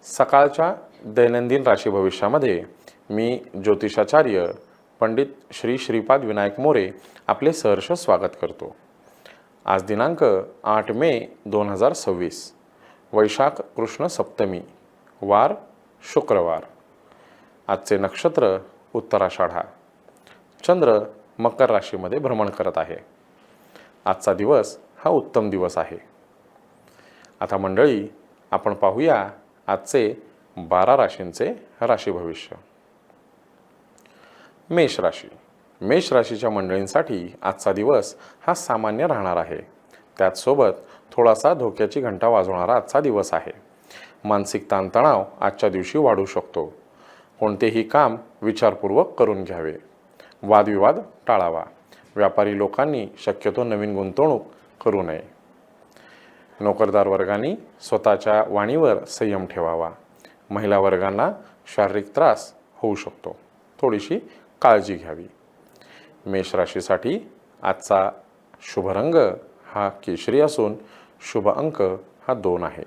सकाळच्या दैनंदिन राशी भविष्यामध्ये मी ज्योतिषाचार्य पंडित श्री श्रीपाद विनायक मोरे आपले सहर्ष स्वागत करतो। आज दिनांक 8 मे 2026, वैशाख कृष्ण सप्तमी, वार शुक्रवार। आजचे नक्षत्र उत्तराषाढा, चंद्र मकर राशीमध्ये भ्रमण करत आहे। आजचा दिवस हा उत्तम दिवस आहे। आता मंडळी, आपण पाहूया आजचे 12 राशींचे राशी भविष्य। मेष राशी। मेष राशीच्या मंडळींसाठी आजचा दिवस हा सामान्य राहणार आहे। त्याचसोबत थोडासा धोक्याची घंटा वाजवणारा आजचा दिवस आहे। मानसिक ताणतणाव आजच्या दिवशी वाढू शकतो। कोणतेही काम विचारपूर्वक करून घ्यावे। वादविवाद टाळावा। व्यापारी लोकांनी शक्यतो नवीन गुंतवणूक करू नये। नोकरदार वर्गांनी स्वतःच्या वाणीवर संयम ठेवावा। महिला वर्गांना शारीरिक त्रास होऊ शकतो, थोडीशी काळजी घ्यावी। मेष राशीसाठी आजचा शुभ रंग हा केशरी असून शुभ अंक हा 2 आहे।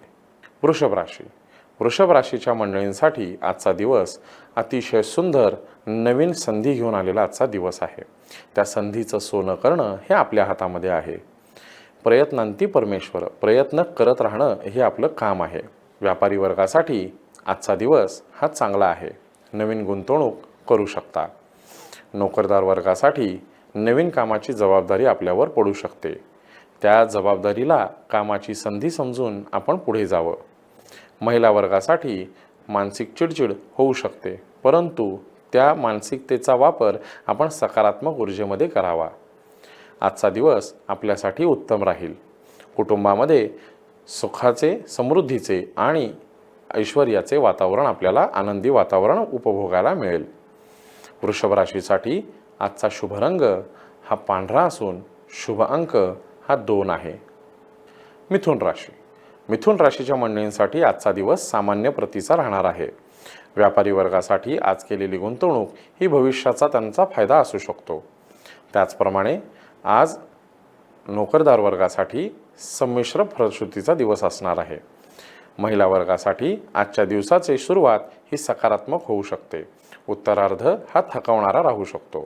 वृषभ राशी। वृषभ राशीच्या मंडळींसाठी आजचा दिवस अतिशय सुंदर नवीन संधी घेऊन आलेला आजचा दिवस आहे। त्या संधीचं सोनं करणं हे आपल्या हातामध्ये आहे। प्रयत्नांती परमेश्वर, प्रयत्न करत राहणं हे आपलं काम आहे। व्यापारी वर्गासाठी आजचा दिवस हा चांगला आहे। नवीन गुंतवणूक करू शकता। नोकरदार वर्गासाठी नवीन कामाची जबाबदारी आपल्यावर पडू शकते। त्या जबाबदारीला कामाची संधी समजून आपण पुढे जावं। महिला वर्गासाठी मानसिक चिडचिड होऊ शकते, परंतु त्या मानसिकतेचा वापर आपण सकारात्मक ऊर्जेमध्ये करावा। आजचा दिवस आपल्यासाठी उत्तम राहील। कुटुंबामध्ये सुखाचे, समृद्धीचे आणि ऐश्वर्याचे वातावरण, आपल्याला आनंदी वातावरण उपभोगायला मिळेल। वृषभ राशीसाठी आजचा शुभ रंग हा पांढरा असून शुभ अंक हा 2 आहे। मिथुन राशी। मिथुन राशीच्या मंडळींसाठी आजचा दिवस सामान्य प्रतीचा राहणार आहे। व्यापारी वर्गासाठी आज केलेली गुंतवणूक ही भविष्याचा त्यांचा फायदा असू शकतो। त्याचप्रमाणे आज नोकरदार वर्गासाठी संमिश्र फलश्रुतीचा दिवस असणार आहे। महिला वर्गासाठी आजच्या दिवसाची सुरुवात ही सकारात्मक होऊ शकते। उत्तरार्ध हा थकवणारा राहू शकतो।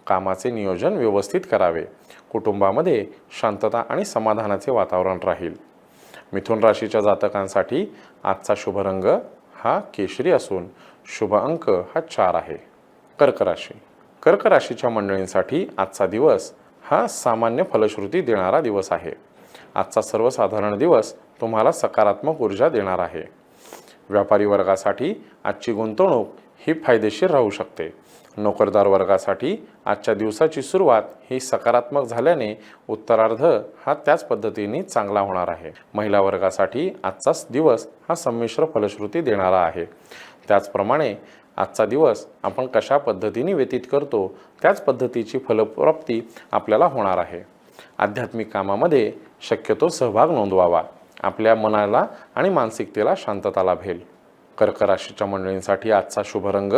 कामाचे नियोजन व्यवस्थित करावे। कुटुंबामध्ये शांतता आणि समाधानाचे वातावरण राहील। मिथुन राशीच्या जातकांसाठी आजचा शुभ रंग हा केशरी असून शुभ अंक हा 4 आहे। कर्क राशी। कर्क राशीच्या मंडळींसाठी आजचा दिवस हा सामान्य फलश्रुती देणारा दिवस आहे। आजचा सर्वसाधारण दिवस तुम्हाला सकारात्मक ऊर्जा देणार आहे। व्यापारी वर्गासाठी आजची गुंतवणूक ही फायदेशीर राहू शकते। नोकरदार वर्गासाठी आजच्या दिवसाची सुरुवात ही सकारात्मक झाल्याने उत्तरार्ध हा त्याच पद्धतीने चांगला होणार आहे। महिला वर्गासाठी आजचा दिवस हा संमिश्र फलश्रुती देणारा आहे। त्याचप्रमाणे आजचा दिवस आपण कशा पद्धतीने व्यतीत करतो त्याच पद्धतीची फलप्राप्ती आपल्याला होणार आहे। आध्यात्मिक कामामध्ये शक्यतो सहभाग नोंदवावा। आपल्या मनाला आणि मानसिकतेला शांतता लाभेल। कर्क राशीच्या मंडळींसाठी आजचा शुभ रंग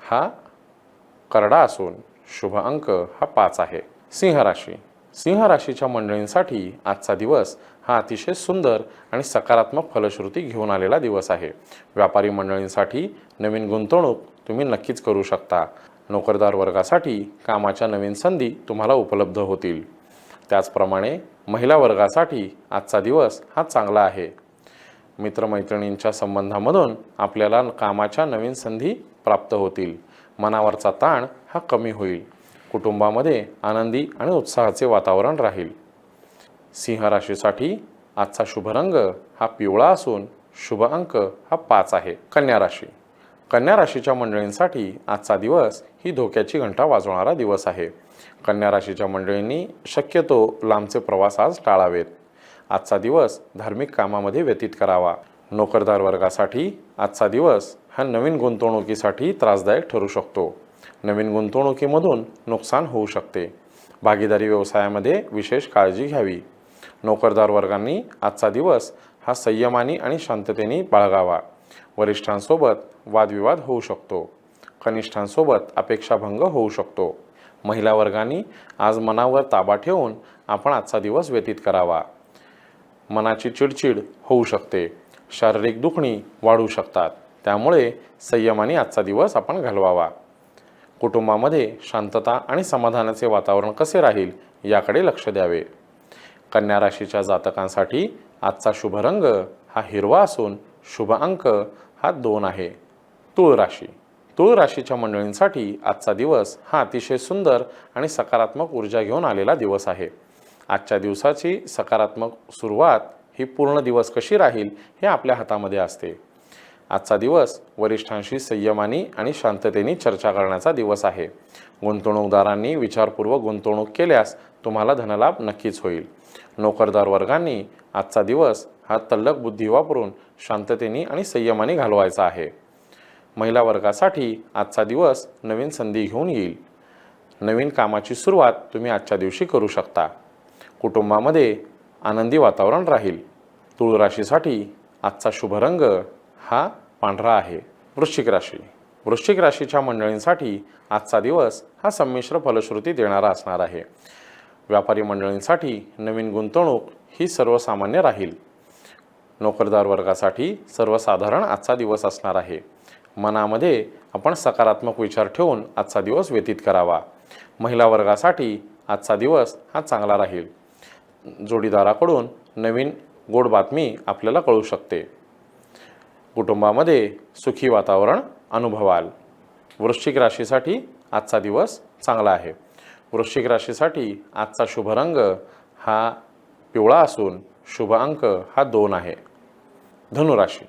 हा करडा असून शुभ अंक हा 5 आहे। सिंह राशी। सिंह राशीच्या मंडळींसाठी आजचा दिवस हा अतिशय सुंदर आणि सकारात्मक फलश्रुती घेऊन आलेला दिवस आहे। व्यापारी मंडळींसाठी नवीन गुंतवणूक तुम्ही नक्कीच करू शकता। नोकरदार वर्गासाठी कामाच्या नवीन संधी तुम्हाला उपलब्ध होतील। त्याचप्रमाणे महिला वर्गासाठी आजचा दिवस हा चांगला आहे। मित्रमैत्रिणींच्या संबंधामधून आपल्याला कामाच्या नवीन संधी प्राप्त होतील। मनावरचा ताण हा कमी होईल। कुटुंबामध्ये आनंदी आणि उत्साहाचे वातावरण राहील। सिंह राशीसाठी आजचा शुभ रंग हा पिवळा असून शुभ अंक हा 5 आहे। कन्या राशी। कन्या राशीच्या मंडळींसाठी आजचा दिवस ही धोक्याची घंटा वाजवणारा दिवस आहे। कन्या राशीच्या मंडळींनी शक्यतो लांबचे प्रवास आज टाळावेत। आजचा दिवस धार्मिक कामामध्ये व्यतीत करावा। नोकरदार वर्गासाठी आजचा दिवस हा नवीन गुंतवणुकीसाठी त्रासदायक ठरू शकतो। नवीन गुंतवणुकीमधून नुकसान होऊ शकते। भागीदारी व्यवसायामध्ये विशेष काळजी घ्यावी। नोकरदार वर्गांनी आजचा दिवस हा संयमाने आणि शांततेने बाळगावा। वरिष्ठांसोबत वादविवाद होऊ शकतो। कनिष्ठांसोबत अपेक्षाभंग होऊ शकतो। महिला वर्गांनी आज मनावर ताबा ठेवून आपण आजचा दिवस व्यतीत करावा। मनाची चिडचिड होऊ शकते। शारीरिक दुखणी वाढू शकतात. त्यामुळे संयमाने आजचा दिवस आपण घालवावा. कुटुंबामध्ये शांतता आणि समाधानाचे वातावरण कसे राहील याकडे लक्ष द्यावे. कन्या राशीच्या जातकांसाठी आजचा शुभ रंग हा हिरवा असून शुभ अंक हा 2 आहे. तुळ राशी. तुळ राशीच्या मंडळींसाठी आजचा दिवस हा अतिशय सुंदर आणि सकारात्मक ऊर्जा घेऊन आलेला दिवस आहे. आजच्या दिवसाची सकारात्मक सुरुवात ही पूर्ण दिवस कशी राहील हे आपल्या हातामध्ये असते. आजचा दिवस वरिष्ठांशी संयमाने आणि शांततेने चर्चा करण्याचा दिवस आहे. गुंतवणूकदारांनी विचारपूर्वक गुंतवणूक केल्यास तुम्हाला धनलाभ नक्कीच होईल. नोकरदार वर्गांनी आजचा दिवस हा तल्लख बुद्धी वापरून शांततेने आणि संयमाने घालवायचा आहे. महिला वर्गासाठी आजचा दिवस नवीन संधी घेऊन येईल. नवीन कामाची सुरुवात तुम्ही आजच्या दिवशी करू शकता. कुटुंबामध्ये आनंदी वातावरण राहील. तुळ राशीसाठी आजचा शुभ रंग हा पांढरा आहे. वृश्चिक राशी. वृश्चिक राशीच्या मंडळींसाठी आजचा दिवस हा संमिश्र फलश्रुती देणारा असणार आहे. व्यापारी मंडळींसाठी नवीन गुंतवणूक ही सर्वसामान्य राहील. नोकरदार वर्गासाठी सर्वसाधारण आजचा दिवस असणार आहे. मनामध्ये आपण सकारात्मक विचार ठेवून आजचा दिवस व्यतीत करावा. महिला वर्गासाठी आजचा दिवस हा चांगला राहील. जोडीदाराकडून नवीन गोड बातमी आपल्याला कळू शकते. कुटुंबामध्ये सुखी वातावरण अनुभवाल. वृश्चिक राशीसाठी आजचा दिवस चांगला आहे. वृश्चिक राशीसाठी आजचा शुभ रंग हा पिवळा असून शुभ अंक हा 2 आहे. धनुराशी.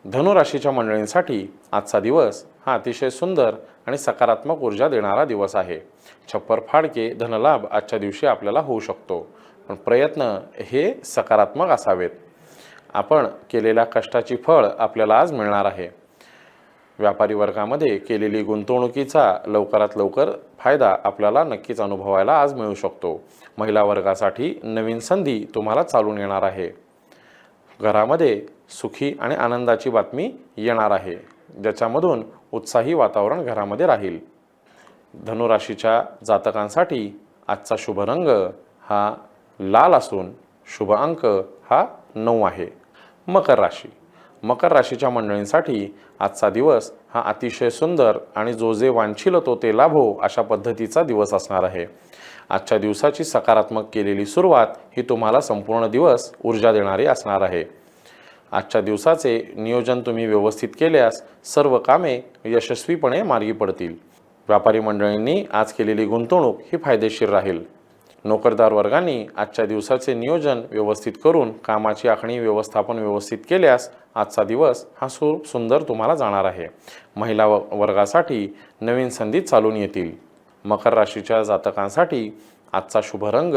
धनुराशीच्या मंडळींसाठी आजचा दिवस हा अतिशय सुंदर आणि सकारात्मक ऊर्जा देणारा दिवस आहे. छप्पर फाडके धनलाभ आजच्या दिवशी आपल्याला होऊ शकतो, पण प्रयत्न हे सकारात्मक असावेत. आपण केलेल्या कष्टाची फळ आपल्याला आज मिळणार आहे. व्यापारी वर्गामध्ये केलेली गुंतवणुकीचा लवकरात लवकर फायदा आपल्याला नक्कीच अनुभवायला आज मिळू शकतो. महिला वर्गासाठी नवीन संधी तुम्हाला चालून येणार आहे. घरामध्ये सुखी आणि आनंदाची बातमी येणार आहे, ज्याच्यामधून उत्साही वातावरण घरामध्ये राहील. धनुराशीच्या जातकांसाठी आजचा शुभ रंग हा लाल असून शुभ अंक हा 9 आहे. मकर राशी. मकर राशीच्या मंडळींसाठी आजचा दिवस हा अतिशय सुंदर आणि जो जे वांछिल तो ते लाभो अशा पद्धतीचा दिवस असणार आहे. आजच्या दिवसाची सकारात्मक केलेली सुरुवात ही तुम्हाला संपूर्ण दिवस ऊर्जा देणारी असणार आहे. आजच्या दिवसाचे नियोजन तुम्ही व्यवस्थित केल्यास सर्व कामे यशस्वीपणे मार्गी पडतील. व्यापारी मंडळींनी आज केलेली गुंतवणूक ही फायदेशीर राहील. नोकरदार वर्गांनी आजच्या दिवसाचे नियोजन व्यवस्थित करून कामाची आखणी व्यवस्थापन व्यवस्थित केल्यास आजचा दिवस हा सुंदर तुम्हाला जाणार आहे. महिला वर्गासाठी नवीन संधी चालून येतील. मकर राशीच्या जातकांसाठी आजचा शुभ रंग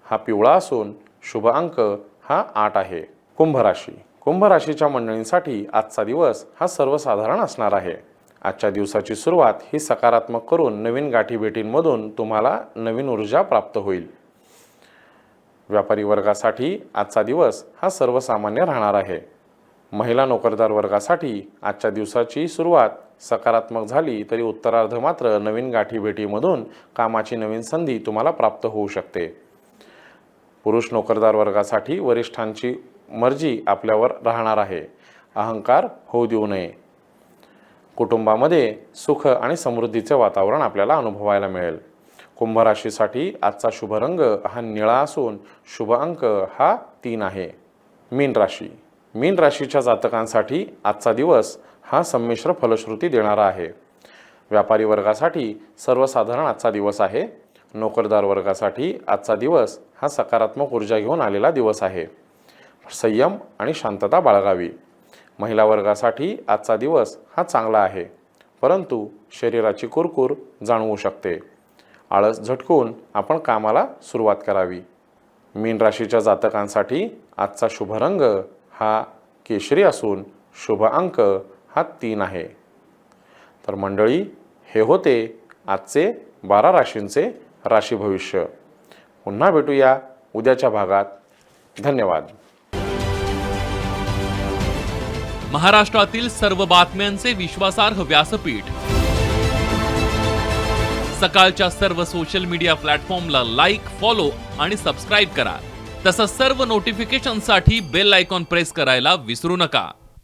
हा पिवळा असून शुभ अंक हा 8 आहे. कुंभ राशी. कुंभ राशीच्या मंडळींसाठी आजचा दिवस हा सर्वसाधारण असणार आहे. आजच्या दिवसाची सुरुवात ही सकारात्मक करून नवीन गाठीभेटींमधून तुम्हाला नवीन ऊर्जा प्राप्त होईल. व्यापारी वर्गासाठी आजचा दिवस हा सर्वसामान्य राहणार आहे. महिला नोकरदार वर्गासाठी आजच्या दिवसाची सुरुवात सकारात्मक झाली तरी उत्तरार्ध मात्र नवीन गाठीभेटीमधून कामाची नवीन संधी तुम्हाला प्राप्त होऊ शकते. पुरुष नोकरदार वर्गासाठी वरिष्ठांची मर्जी आपल्यावर राहणार आहे. अहंकार होऊ देऊ नये. कुटुंबामध्ये सुख आणि समृद्धीचे वातावरण आपल्याला अनुभवायला मिळेल. कुंभ राशीसाठी आजचा शुभ रंग हा निळा असून शुभ अंक हा 3 आहे. मीन राशी. मीन राशीच्या जातकांसाठी आजचा दिवस हा संमिश्र फलश्रुती देणारा आहे. व्यापारी वर्गासाठी सर्वसाधारण आजचा दिवस आहे. नोकरदार वर्गासाठी आजचा दिवस हा सकारात्मक ऊर्जा घेऊन आलेला दिवस आहे. संयम आणि शांतता बाळगावी. महिला वर्गासाठी आजचा दिवस हा चांगला आहे, परंतु शरीराची कुरकुर जाणवू शकते. आळस झटकून आपण कामाला सुरुवात करावी. मीन राशीच्या जातकांसाठी आजचा शुभ रंग हा केशरी असून शुभ अंक हा 3 आहे. तर मंडळी, हे होते आजचे 12 राशींचे राशी भविष्य. पुन्हा भेटूया उद्याच्या भागात. धन्यवाद. महाराष्ट्रातील सर्व बातम्यांचे विश्वासार्ह व्यासपीठ. सकाळच्या सर्व सोशल मीडिया प्लॅटफॉर्मला लाईक, फॉलो आणि सबस्क्राईब करा. तसंच सर्व नोटिफिकेशनसाठी बेल आयकॉन प्रेस करायला विसरू नका.